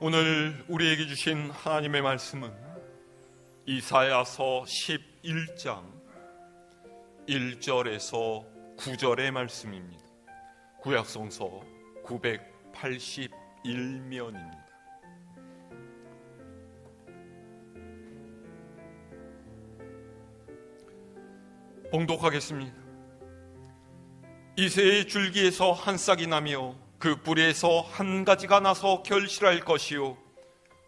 오늘 우리에게 주신 하나님의 말씀은 이사야서 11장 1절에서 9절의 말씀입니다. 구약성서 981면입니다. 봉독하겠습니다. 이새의 줄기에서 한 싹이 나며 그 뿌리에서 한 가지가 나서 결실할 것이요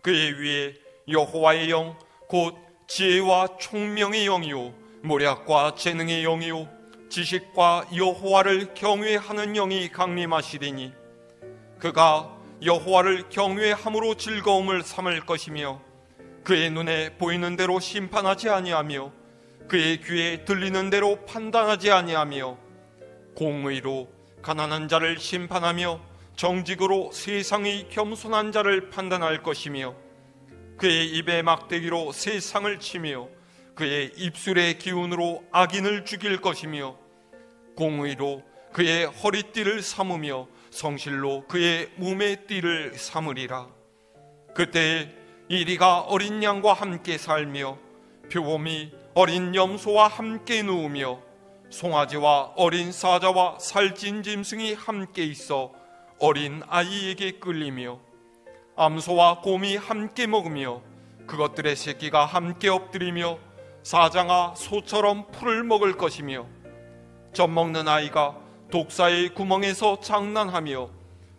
그의 위에 여호와의 영 곧 지혜와 총명의 영이요 모략과 재능의 영이요 지식과 여호와를 경외하는 영이 강림하시리니 그가 여호와를 경외함으로 즐거움을 삼을 것이며 그의 눈에 보이는 대로 심판하지 아니하며 그의 귀에 들리는 대로 판단하지 아니하며 공의로 가난한 자를 심판하며 정직으로 세상의 겸손한 자를 판단할 것이며 그의 입의 막대기로 세상을 치며 그의 입술의 기운으로 악인을 죽일 것이며 공의로 그의 허리띠를 삼으며 성실로 그의 몸의 띠를 삼으리라. 그때에 이리가 어린 양과 함께 살며 표범이 어린 염소와 함께 누우며 송아지와 어린 사자와 살찐 짐승이 함께 있어 어린 아이에게 끌리며 암소와 곰이 함께 먹으며 그것들의 새끼가 함께 엎드리며 사자가 소처럼 풀을 먹을 것이며 젖 먹는 아이가 독사의 구멍에서 장난하며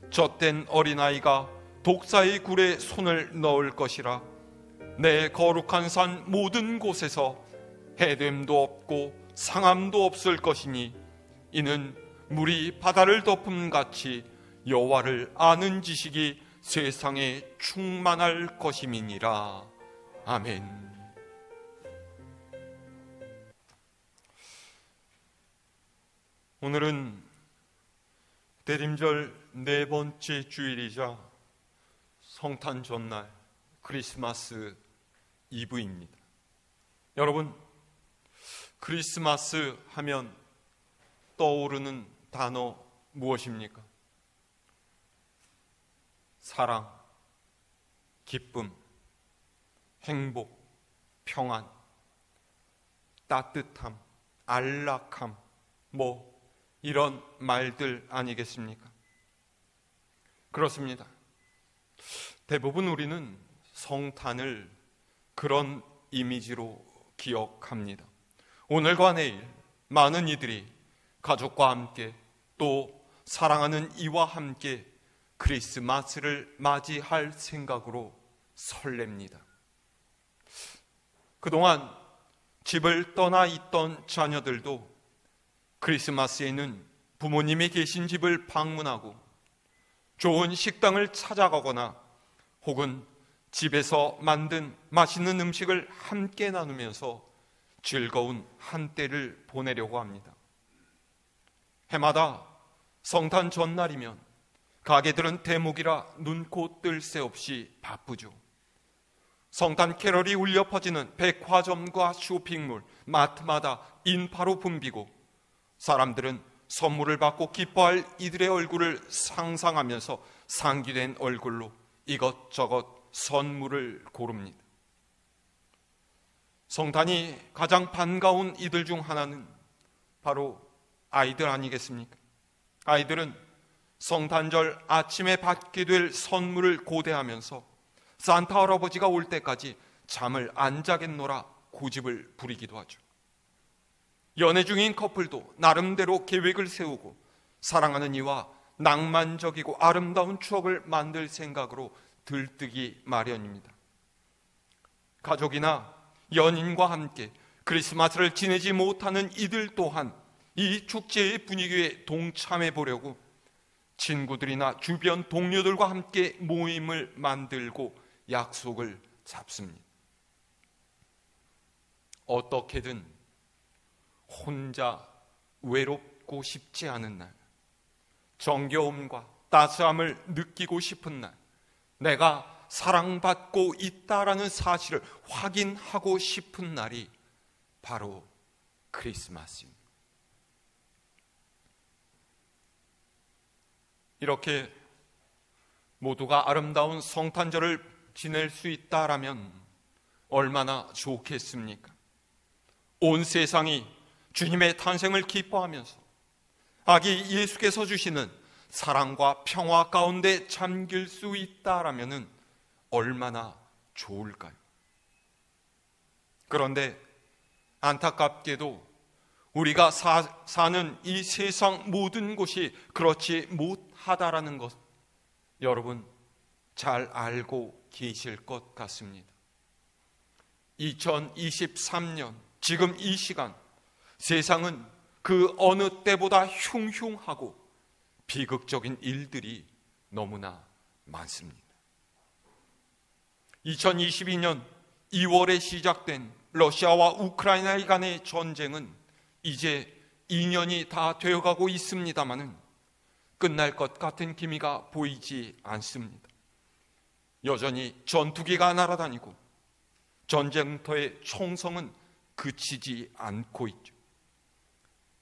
젖된 어린아이가 독사의 굴에 손을 넣을 것이라. 내 거룩한 산 모든 곳에서 해됨도 없고 상함도 없을 것이니 이는 물이 바다를 덮음같이 여호와를 아는 지식이 세상에 충만할 것임이니라. 아멘. 오늘은 대림절 네 번째 주일이자 성탄 전날 크리스마스 이브입니다. 여러분, 크리스마스 하면 떠오르는 단어 무엇입니까? 사랑, 기쁨, 행복, 평안, 따뜻함, 안락함, 이런 말들 아니겠습니까? 그렇습니다. 대부분 우리는 성탄을 그런 이미지로 기억합니다. 오늘과 내일 많은 이들이 가족과 함께 또 사랑하는 이와 함께 크리스마스를 맞이할 생각으로 설렙니다. 그동안 집을 떠나 있던 자녀들도 크리스마스에는 부모님이 계신 집을 방문하고 좋은 식당을 찾아가거나 혹은 집에서 만든 맛있는 음식을 함께 나누면서 즐거운 한때를 보내려고 합니다. 해마다 성탄 전날이면 가게들은 대목이라 눈코 뜰 새 없이 바쁘죠. 성탄 캐럴이 울려 퍼지는 백화점과 쇼핑몰, 마트마다 인파로 붐비고 사람들은 선물을 받고 기뻐할 이들의 얼굴을 상상하면서 상기된 얼굴로 이것저것 선물을 고릅니다. 성탄이 가장 반가운 이들 중 하나는 바로 아이들 아니겠습니까? 아이들은 성탄절 아침에 받게 될 선물을 고대하면서 산타 할아버지가 올 때까지 잠을 안 자겠노라 고집을 부리기도 하죠. 연애 중인 커플도 나름대로 계획을 세우고 사랑하는 이와 낭만적이고 아름다운 추억을 만들 생각으로 들뜨기 마련입니다. 가족이나 연인과 함께 크리스마스를 지내지 못하는 이들 또한 이 축제의 분위기에 동참해 보려고 친구들이나 주변 동료들과 함께 모임을 만들고 약속을 잡습니다. 어떻게든 혼자 외롭고 싶지 않은 날, 정겨움과 따스함을 느끼고 싶은 날, 내가 사랑받고 있다라는 사실을 확인하고 싶은 날이 바로 크리스마스입니다. 이렇게 모두가 아름다운 성탄절을 지낼 수 있다라면 얼마나 좋겠습니까? 온 세상이 주님의 탄생을 기뻐하면서 아기 예수께서 주시는 사랑과 평화 가운데 잠길 수 있다라면 얼마나 좋을까요? 그런데 안타깝게도 우리가 사는 이 세상 모든 곳이 그렇지 못하다라는 것, 여러분 잘 알고 계실 것 같습니다. 2023년 지금 이 시간 세상은 그 어느 때보다 흉흉하고 비극적인 일들이 너무나 많습니다. 2022년 2월에 시작된 러시아와 우크라이나 간의 전쟁은 이제 2년이 다 되어가고 있습니다마는 끝날 것 같은 기미가 보이지 않습니다. 여전히 전투기가 날아다니고 전쟁터의 총성은 그치지 않고 있죠.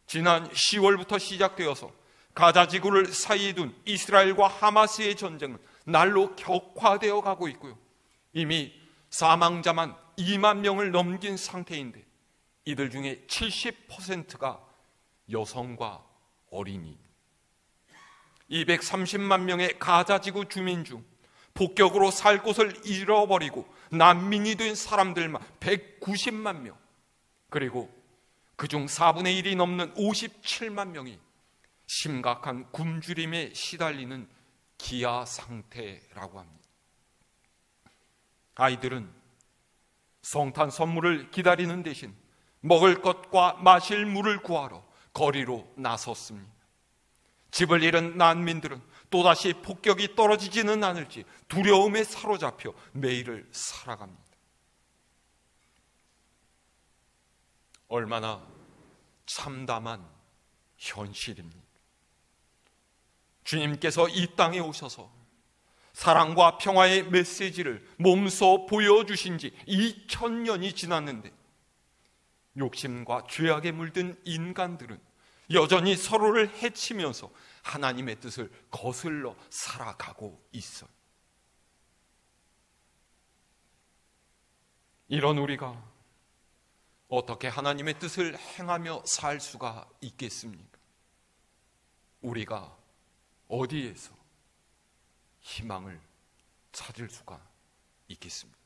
지난 10월부터 시작되어서 가자 지구를 사이에 둔 이스라엘과 하마스의 전쟁은 날로 격화되어 가고 있고요. 이미 사망자만 2만 명을 넘긴 상태인데 이들 중에 70%가 여성과 어린이, 230만 명의 가자 지구 주민 중 폭격으로 살 곳을 잃어버리고 난민이 된 사람들만 190만 명, 그리고 그중 4분의 1이 넘는 57만 명이 심각한 굶주림에 시달리는 기아 상태라고 합니다. 아이들은 성탄 선물을 기다리는 대신 먹을 것과 마실 물을 구하러 거리로 나섰습니다. 집을 잃은 난민들은 또다시 폭격이 떨어지지는 않을지 두려움에 사로잡혀 매일을 살아갑니다. 얼마나 참담한 현실입니까? 주님께서 이 땅에 오셔서 사랑과 평화의 메시지를 몸소 보여주신 지 2000년이 지났는데 욕심과 죄악에 물든 인간들은 여전히 서로를 해치면서 하나님의 뜻을 거슬러 살아가고 있어요. 이런 우리가 어떻게 하나님의 뜻을 행하며 살 수가 있겠습니까? 우리가 어디에서 희망을 찾을 수가 있겠습니까?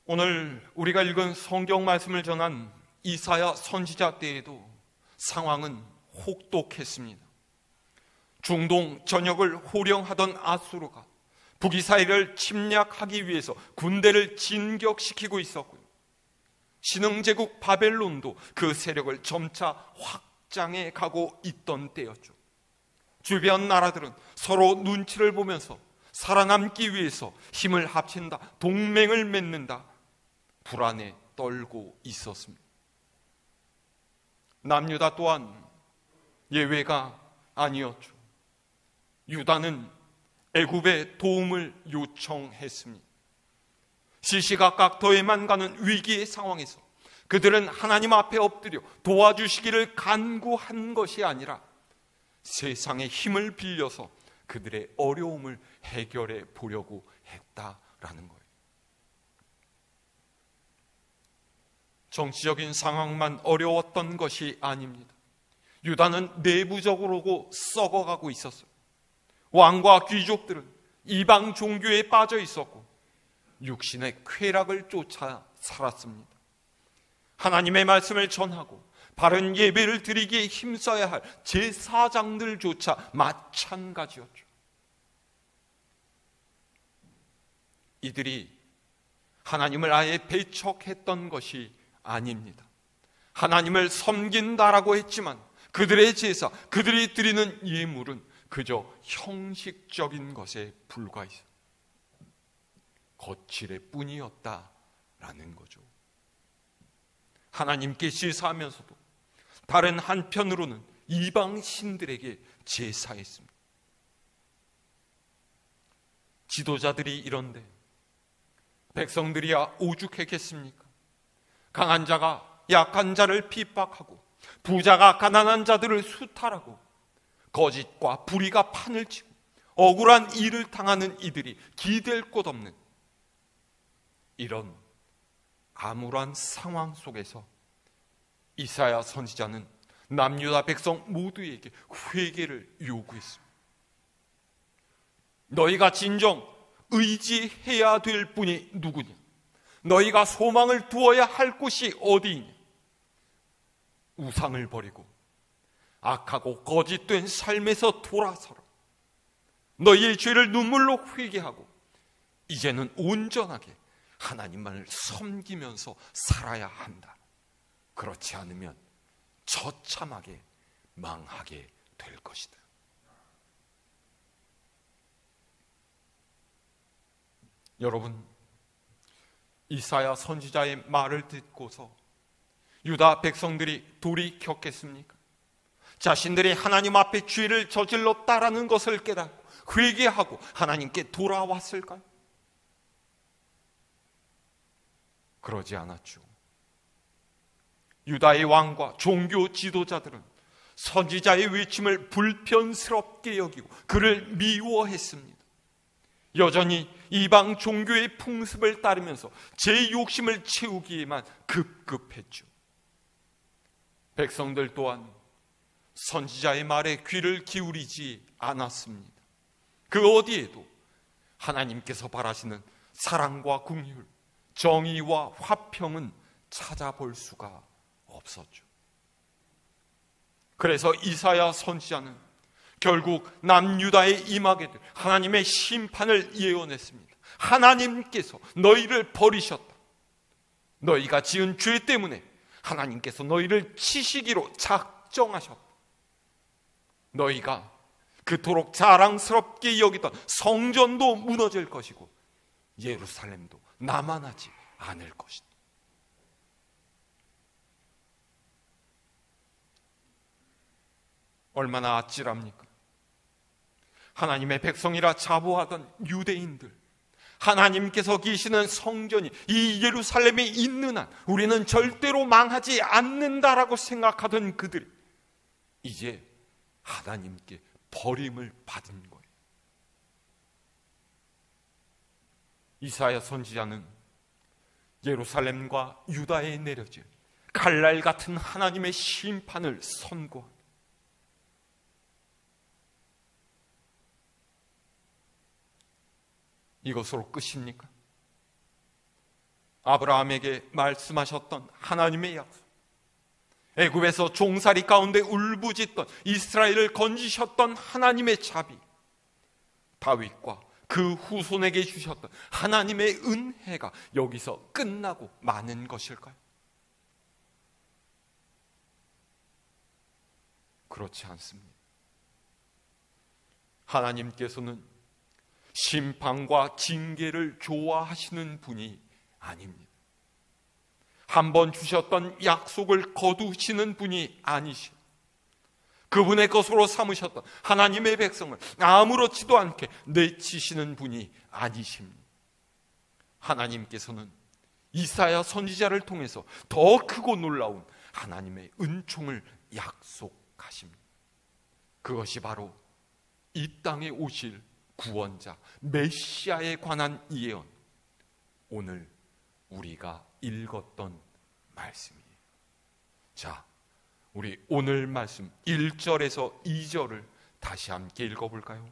오늘 우리가 읽은 성경 말씀을 전한 이사야 선지자 때에도 상황은 혹독했습니다. 중동 전역을 호령하던 아수르가 북이스라엘을 침략하기 위해서 군대를 진격시키고 있었고요. 신흥제국 바벨론도 그 세력을 점차 확장해 가고 있던 때였죠. 주변 나라들은 서로 눈치를 보면서 살아남기 위해서 힘을 합친다, 동맹을 맺는다, 불안에 떨고 있었습니다. 남유다 또한 예외가 아니었죠. 유다는 애굽의 도움을 요청했습니다. 시시각각 더해만 가는 위기의 상황에서 그들은 하나님 앞에 엎드려 도와주시기를 간구한 것이 아니라 세상의 힘을 빌려서 그들의 어려움을 해결해 보려고 했다라는 거예요. 정치적인 상황만 어려웠던 것이 아닙니다. 유다는 내부적으로도 썩어가고 있었어요. 왕과 귀족들은 이방 종교에 빠져 있었고 육신의 쾌락을 쫓아 살았습니다. 하나님의 말씀을 전하고 바른 예배를 드리기에 힘써야 할 제사장들조차 마찬가지였죠. 이들이 하나님을 아예 배척했던 것이 아닙니다. 하나님을 섬긴다라고 했지만 그들의 제사, 그들이 드리는 예물은 그저 형식적인 것에 불과해서 거칠의 뿐이었다라는 거죠. 하나님께 제사하면서도 다른 한편으로는 이방 신들에게 제사했습니다. 지도자들이 이런데 백성들이야 오죽했겠습니까? 강한 자가 약한 자를 핍박하고 부자가 가난한 자들을 수탈하고 거짓과 불의가 판을 치고 억울한 일을 당하는 이들이 기댈 곳 없는 이런 암울한 상황 속에서 이사야 선지자는 남유다 백성 모두에게 회개를 요구했습니다. 너희가 진정 의지해야 될 분이 누구냐? 너희가 소망을 두어야 할 곳이 어디이냐? 우상을 버리고 악하고 거짓된 삶에서 돌아서라. 너희의 죄를 눈물로 회개하고 이제는 온전하게 하나님만을 섬기면서 살아야 한다. 그렇지 않으면 처참하게 망하게 될 것이다. 여러분, 이사야 선지자의 말을 듣고서 유다 백성들이 돌이켰겠습니까? 자신들이 하나님 앞에 죄를 저질렀다라는 것을 깨닫고 회개하고 하나님께 돌아왔을까요? 그러지 않았죠. 유다의 왕과 종교 지도자들은 선지자의 외침을 불편스럽게 여기고 그를 미워했습니다. 여전히 이방 종교의 풍습을 따르면서 제 욕심을 채우기에만 급급했죠. 백성들 또한 선지자의 말에 귀를 기울이지 않았습니다. 그 어디에도 하나님께서 바라시는 사랑과 긍휼, 정의와 화평은 찾아볼 수가 없었죠. 그래서 이사야 선지자는 결국 남유다에 임하게 될 하나님의 심판을 예언했습니다. 하나님께서 너희를 버리셨다. 너희가 지은 죄 때문에 하나님께서 너희를 치시기로 작정하셨다. 너희가 그토록 자랑스럽게 여기던 성전도 무너질 것이고 예루살렘도 남아나지 않을 것이다. 얼마나 아찔합니까? 하나님의 백성이라 자부하던 유대인들, 하나님께서 계시는 성전이 이 예루살렘에 있는 한 우리는 절대로 망하지 않는다라고 생각하던 그들이 이제 하나님께 버림을 받은 거예요. 이사야 선지자는 예루살렘과 유다에 내려질 칼날 같은 하나님의 심판을 선고합니다. 이것으로 끝입니까? 아브라함에게 말씀하셨던 하나님의 약속, 애굽에서 종살이 가운데 울부짖던 이스라엘을 건지셨던 하나님의 자비, 다윗과 그 후손에게 주셨던 하나님의 은혜가 여기서 끝나고 마는 것일까요? 그렇지 않습니다. 하나님께서는 심판과 징계를 좋아하시는 분이 아닙니다. 한번 주셨던 약속을 거두시는 분이 아니시고 그분의 것으로 삼으셨던 하나님의 백성을 아무렇지도 않게 내치시는 분이 아니십니다. 하나님께서는 이사야 선지자를 통해서 더 크고 놀라운 하나님의 은총을 약속하십니다. 그것이 바로 이 땅에 오실 구원자 메시아에 관한 예언, 오늘 우리가 읽었던 말씀이에요. 자, 우리 오늘 말씀 1절에서 2절을 다시 함께 읽어볼까요?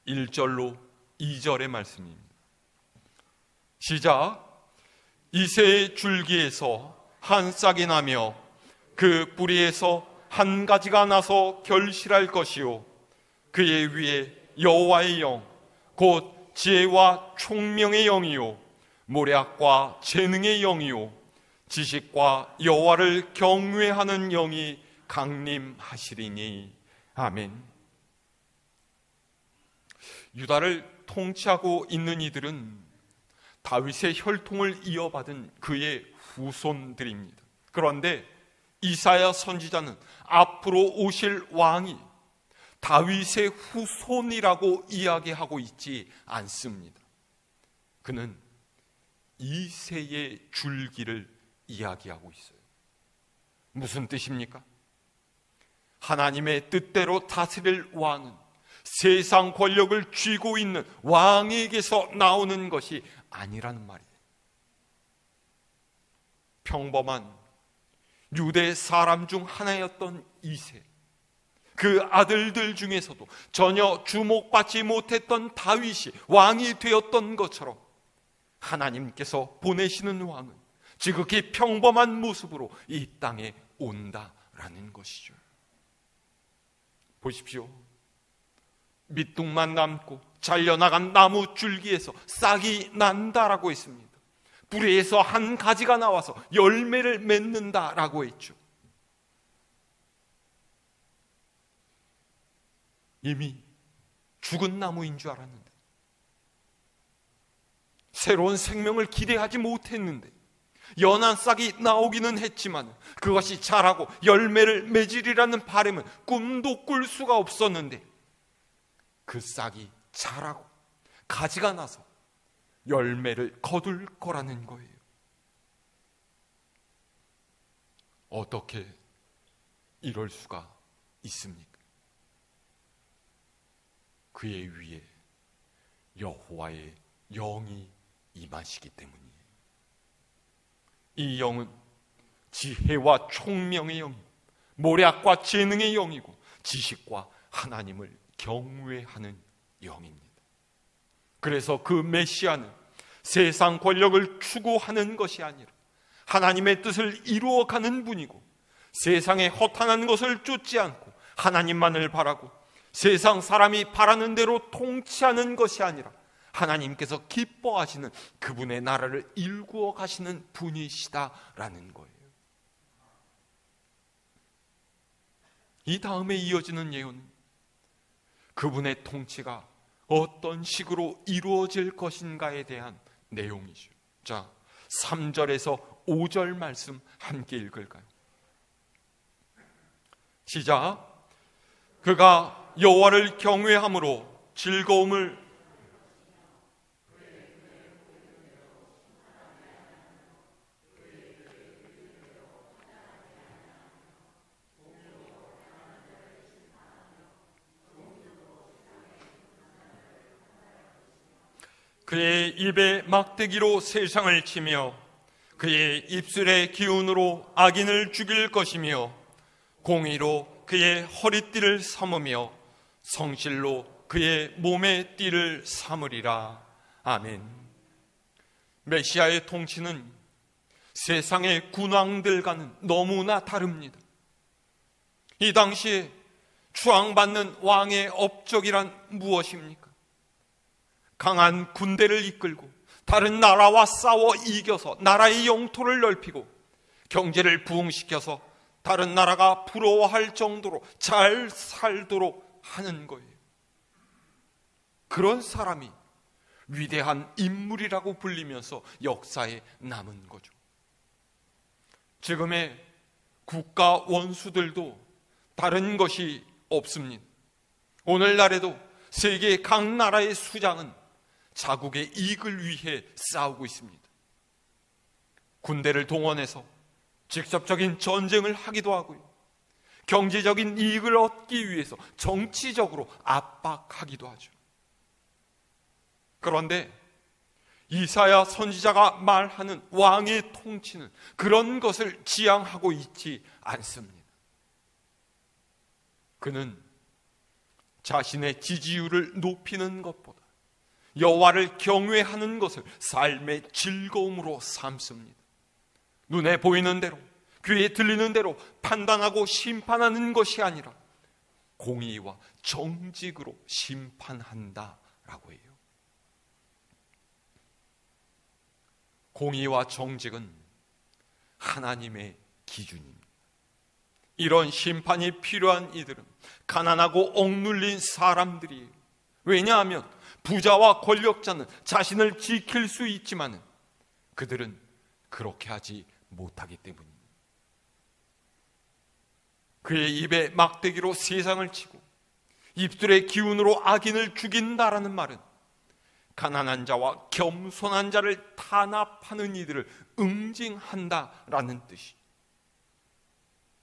1절로 2절의 말씀입니다. 시작. 이새의 줄기에서 한 싹이 나며 그 뿌리에서 한 가지가 나서 결실할 것이요 그의 위에 여호와의 영 곧 지혜와 총명의 영이요 모략과 재능의 영이요 지식과 여호와를 경외하는 영이 강림하시리니 아멘. 유다를 통치하고 있는 이들은 다윗의 혈통을 이어받은 그의 후손들입니다. 그런데 이사야 선지자는 앞으로 오실 왕이 다윗의 후손이라고 이야기하고 있지 않습니다. 그는 이새의 줄기를 이야기하고 있어요. 무슨 뜻입니까? 하나님의 뜻대로 다스릴 왕은 세상 권력을 쥐고 있는 왕에게서 나오는 것이 아니라는 말이에요. 평범한 유대 사람 중 하나였던 이세, 그 아들들 중에서도 전혀 주목받지 못했던 다윗이 왕이 되었던 것처럼 하나님께서 보내시는 왕은 지극히 평범한 모습으로 이 땅에 온다라는 것이죠. 보십시오. 밑둥만 남고 잘려나간 나무 줄기에서 싹이 난다라고 했습니다. 뿌리에서 한 가지가 나와서 열매를 맺는다라고 했죠. 이미 죽은 나무인 줄 알았는데, 새로운 생명을 기대하지 못했는데, 연한 싹이 나오기는 했지만 그것이 자라고 열매를 맺으리라는 바람은 꿈도 꿀 수가 없었는데, 그 싹이 자라고 가지가 나서 열매를 거둘 거라는 거예요. 어떻게 이럴 수가 있습니까? 그의 위에 여호와의 영이 임하시기 때문이에요. 이 영은 지혜와 총명의 영이고 모략과 재능의 영이고 지식과 하나님을 경외하는 영입니다. 그래서 그 메시아는 세상 권력을 추구하는 것이 아니라 하나님의 뜻을 이루어가는 분이고, 세상의 허탄한 것을 쫓지 않고 하나님만을 바라고 세상 사람이 바라는 대로 통치하는 것이 아니라 하나님께서 기뻐하시는 그분의 나라를 일구어 가시는 분이시다라는 거예요. 이 다음에 이어지는 예언은 그분의 통치가 어떤 식으로 이루어질 것인가에 대한 내용이죠. 자, 3절에서 5절 말씀 함께 읽을까요? 시작. 그가 여호와를 경외함으로 즐거움을 그의 입에 막대기로 세상을 치며 그의 입술의 기운으로 악인을 죽일 것이며 공의로 그의 허리띠를 삼으며 성실로 그의 몸의 띠를 삼으리라. 아멘. 메시아의 통치는 세상의 군왕들과는 너무나 다릅니다. 이 당시에 추앙받는 왕의 업적이란 무엇입니까? 강한 군대를 이끌고 다른 나라와 싸워 이겨서 나라의 영토를 넓히고 경제를 부흥시켜서 다른 나라가 부러워할 정도로 잘 살도록 하는 거예요. 그런 사람이 위대한 인물이라고 불리면서 역사에 남은 거죠. 지금의 국가 원수들도 다른 것이 없습니다. 오늘날에도 세계 각 나라의 수장은 자국의 이익을 위해 싸우고 있습니다. 군대를 동원해서 직접적인 전쟁을 하기도 하고요, 경제적인 이익을 얻기 위해서 정치적으로 압박하기도 하죠. 그런데 이사야 선지자가 말하는 왕의 통치는 그런 것을 지향하고 있지 않습니다. 그는 자신의 지지율을 높이는 것보다 여호와를 경외하는 것을 삶의 즐거움으로 삼습니다. 눈에 보이는 대로, 귀에 들리는 대로 판단하고 심판하는 것이 아니라 공의와 정직으로 심판한다라고 해요. 공의와 정직은 하나님의 기준입니다. 이런 심판이 필요한 이들은 가난하고 억눌린 사람들이에요. 왜냐하면 부자와 권력자는 자신을 지킬 수 있지만 그들은 그렇게 하지 못하기 때문입니다. 그의 입에 막대기로 세상을 치고 입술의 기운으로 악인을 죽인다라는 말은 가난한 자와 겸손한 자를 탄압하는 이들을 응징한다라는 뜻이.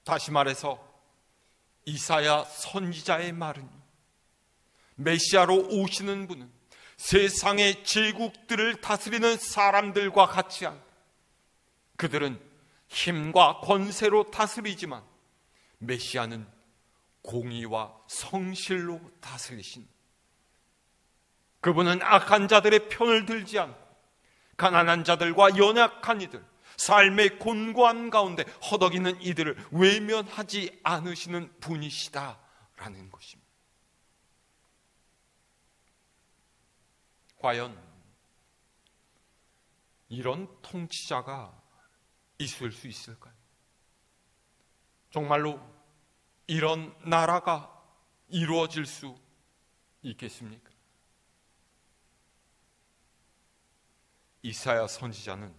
다시 말해서 이사야 선지자의 말은 메시아로 오시는 분은 세상의 제국들을 다스리는 사람들과 같지 않고 그들은 힘과 권세로 다스리지만 메시아는 공의와 성실로 다스리신, 그분은 악한 자들의 편을 들지 않고 가난한 자들과 연약한 이들, 삶의 곤고함 가운데 허덕이는 이들을 외면하지 않으시는 분이시다라는 것입니다. 과연 이런 통치자가 있을 수 있을까요? 정말로 이런 나라가 이루어질 수 있겠습니까? 이사야 선지자는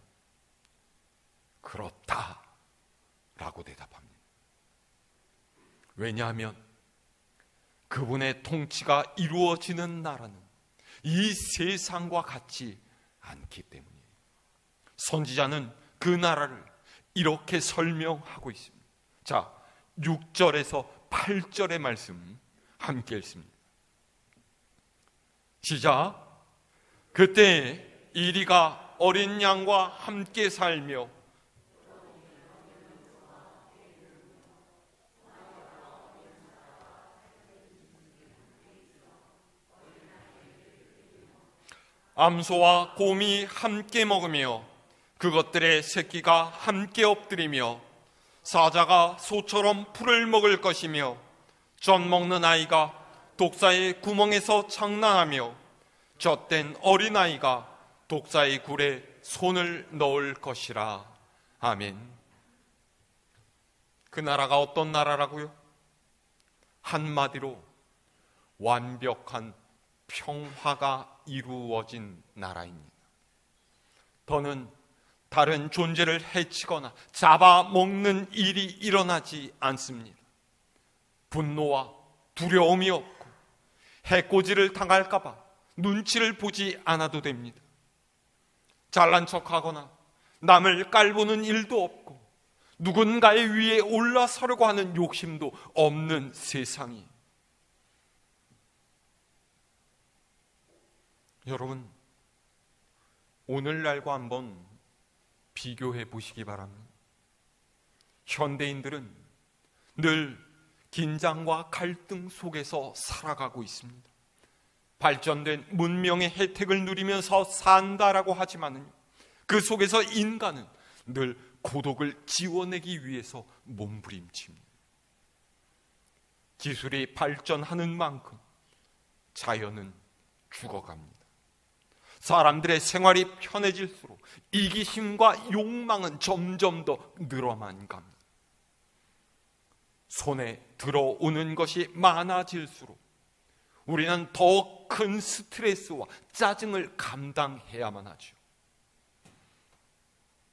그렇다라고 대답합니다. 왜냐하면 그분의 통치가 이루어지는 나라는 이 세상과 같지 않기 때문이에요. 선지자는 그 나라를 이렇게 설명하고 있습니다. 자, 6절에서 8절의 말씀 함께 읽습니다. 시작. 그때 이리가 어린 양과 함께 살며 암소와 곰이 함께 먹으며 그것들의 새끼가 함께 엎드리며 사자가 소처럼 풀을 먹을 것이며 젖 먹는 아이가 독사의 구멍에서 장난하며 젖된 어린아이가 독사의 굴에 손을 넣을 것이라. 아멘. 그 나라가 어떤 나라라고요? 한마디로 완벽한 평화가 이루어진 나라입니다. 더는 다른 존재를 해치거나 잡아먹는 일이 일어나지 않습니다. 분노와 두려움이 없고 해코지를 당할까봐 눈치를 보지 않아도 됩니다. 잘난 척하거나 남을 깔보는 일도 없고 누군가의 위에 올라서려고 하는 욕심도 없는 세상이. 여러분, 오늘날과 한번 비교해 보시기 바랍니다. 현대인들은 늘 긴장과 갈등 속에서 살아가고 있습니다. 발전된 문명의 혜택을 누리면서 산다라고 하지만 그 속에서 인간은 늘 고독을 지워내기 위해서 몸부림칩니다. 기술이 발전하는 만큼 자연은 죽어갑니다. 사람들의 생활이 편해질수록 이기심과 욕망은 점점 더 늘어만 갑니다. 손에 들어오는 것이 많아질수록 우리는 더 큰 스트레스와 짜증을 감당해야만 하죠.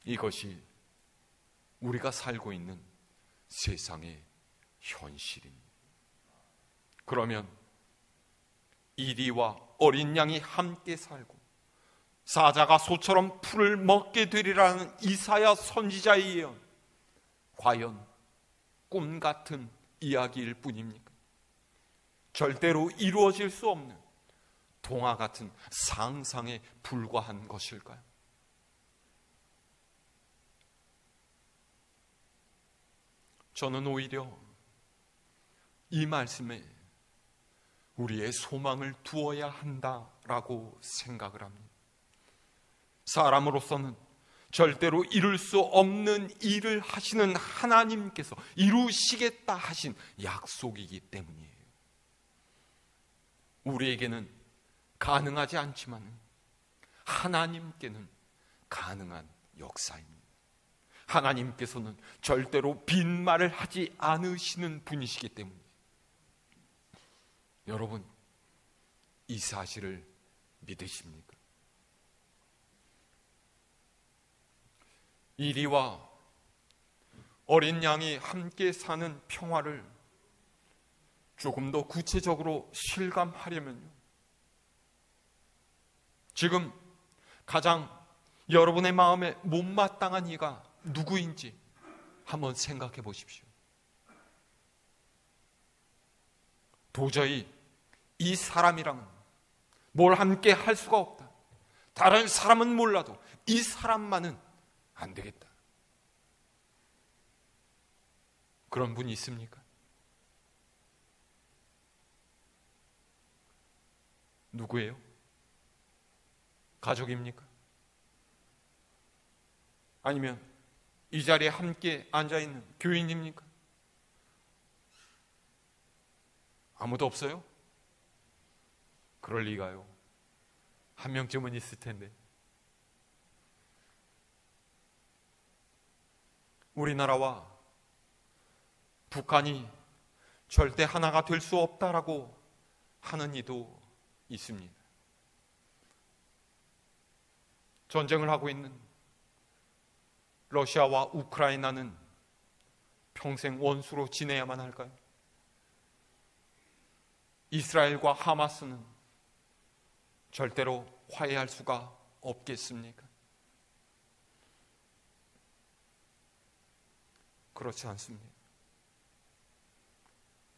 이것이 우리가 살고 있는 세상의 현실입니다. 그러면 이리와 어린 양이 함께 살고 사자가 소처럼 풀을 먹게 되리라는 이사야 선지자의 예언, 과연 꿈 같은 이야기일 뿐입니까? 절대로 이루어질 수 없는 동화 같은 상상에 불과한 것일까요? 저는 오히려 이 말씀에 우리의 소망을 두어야 한다라고 생각을 합니다. 사람으로서는 절대로 이룰 수 없는 일을 하시는 하나님께서 이루시겠다 하신 약속이기 때문이에요. 우리에게는 가능하지 않지만 하나님께는 가능한 역사입니다. 하나님께서는 절대로 빈말을 하지 않으시는 분이시기 때문에 여러분, 이 사실을 믿으십니까? 이리와 어린 양이 함께 사는 평화를 조금 더 구체적으로 실감하려면요, 지금 가장 여러분의 마음에 못마땅한 이가 누구인지 한번 생각해 보십시오. 도저히 이 사람이랑은 뭘 함께 할 수가 없다. 다른 사람은 몰라도 이 사람만은 안 되겠다. 그런 분이 있습니까? 누구예요? 가족입니까? 아니면 이 자리에 함께 앉아있는 교인입니까? 아무도 없어요? 그럴 리가요. 한 명쯤은 있을 텐데. 우리나라와 북한이 절대 하나가 될 수 없다라고 하는 이도 있습니다. 전쟁을 하고 있는 러시아와 우크라이나는 평생 원수로 지내야만 할까요? 이스라엘과 하마스는 절대로 화해할 수가 없겠습니까? 그렇지 않습니다.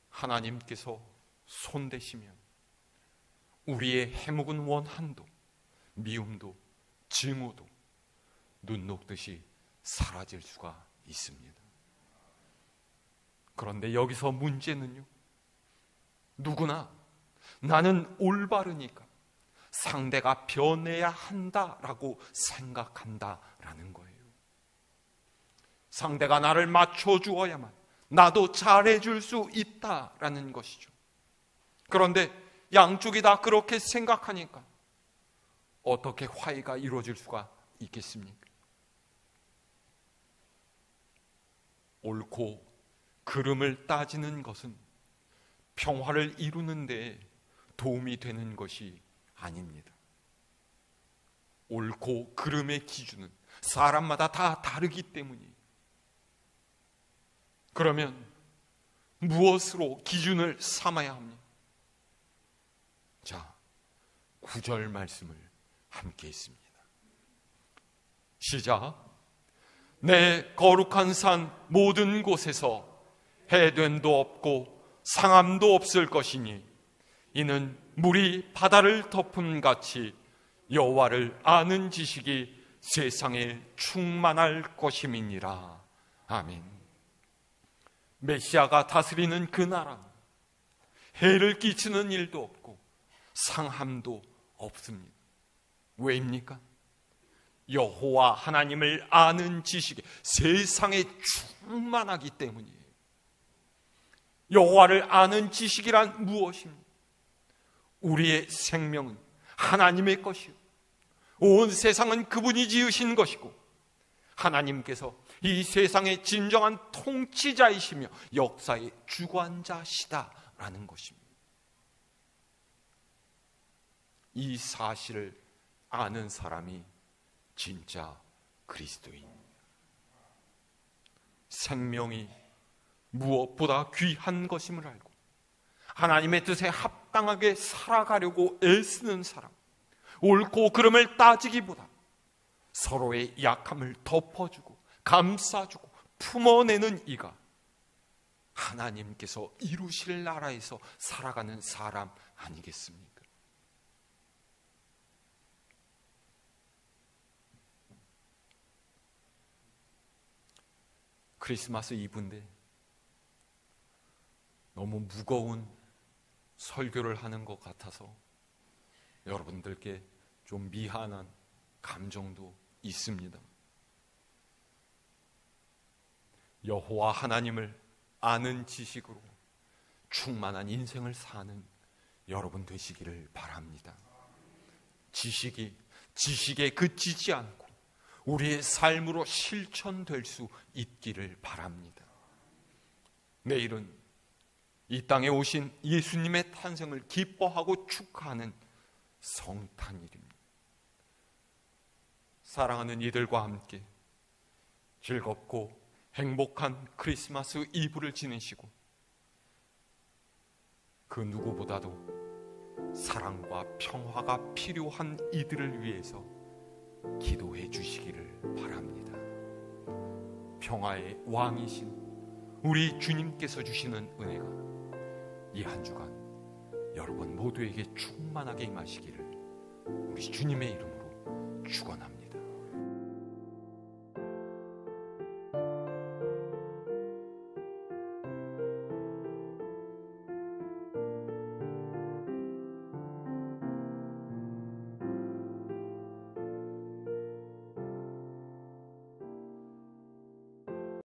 하나님께서 손대시면 우리의 해묵은 원한도, 미움도, 증오도 눈 녹듯이 사라질 수가 있습니다. 그런데 여기서 문제는요, 누구나 나는 올바르니까 상대가 변해야 한다라고 생각한다라는 거예요. 상대가 나를 맞춰주어야만 나도 잘해줄 수 있다라는 것이죠. 그런데 양쪽이 다 그렇게 생각하니까 어떻게 화해가 이루어질 수가 있겠습니까? 옳고 그름을 따지는 것은 평화를 이루는 데 도움이 되는 것이 아닙니다. 옳고 그름의 기준은 사람마다 다 다르기 때문이에요. 그러면 무엇으로 기준을 삼아야 합니까? 자, 9절 말씀을 함께 있습니다. 시작. 내 거룩한 산 모든 곳에서 해됨도 없고 상함도 없을 것이니 이는 물이 바다를 덮음 같이 여호와를 아는 지식이 세상에 충만할 것임이니라. 아멘. 메시아가 다스리는 그 나라는 해를 끼치는 일도 없고 상함도 없습니다. 왜입니까? 여호와 하나님을 아는 지식이 세상에 충만하기 때문이에요. 여호와를 아는 지식이란 무엇입니까? 우리의 생명은 하나님의 것이요, 온 세상은 그분이 지으신 것이고 하나님께서 이 세상의 진정한 통치자이시며 역사의 주관자시다라는 것입니다. 이 사실을 아는 사람이 진짜 그리스도인입니다. 생명이 무엇보다 귀한 것임을 알고 하나님의 뜻에 합당하게 살아가려고 애쓰는 사람, 옳고 그름을 따지기보다 서로의 약함을 덮어주고 감싸주고 품어내는 이가 하나님께서 이루실 나라에서 살아가는 사람 아니겠습니까? 크리스마스 이브인데 너무 무거운 설교를 하는 것 같아서 여러분들께 좀 미안한 감정도 있습니다. 여호와 하나님을 아는 지식으로 충만한 인생을 사는 여러분 되시기를 바랍니다. 지식에 그치지 않고 우리의 삶으로 실천될 수 있기를 바랍니다. 내일은 이 땅에 오신 예수님의 탄생을 기뻐하고 축하하는 성탄일입니다. 사랑하는 이들과 함께 즐겁고 행복한 크리스마스 이브를 지내시고 그 누구보다도 사랑과 평화가 필요한 이들을 위해서 기도해 주시기를 바랍니다. 평화의 왕이신 우리 주님께서 주시는 은혜가 이 한 주간 여러분 모두에게 충만하게 임하시기를 우리 주님의 이름으로 축원합니다.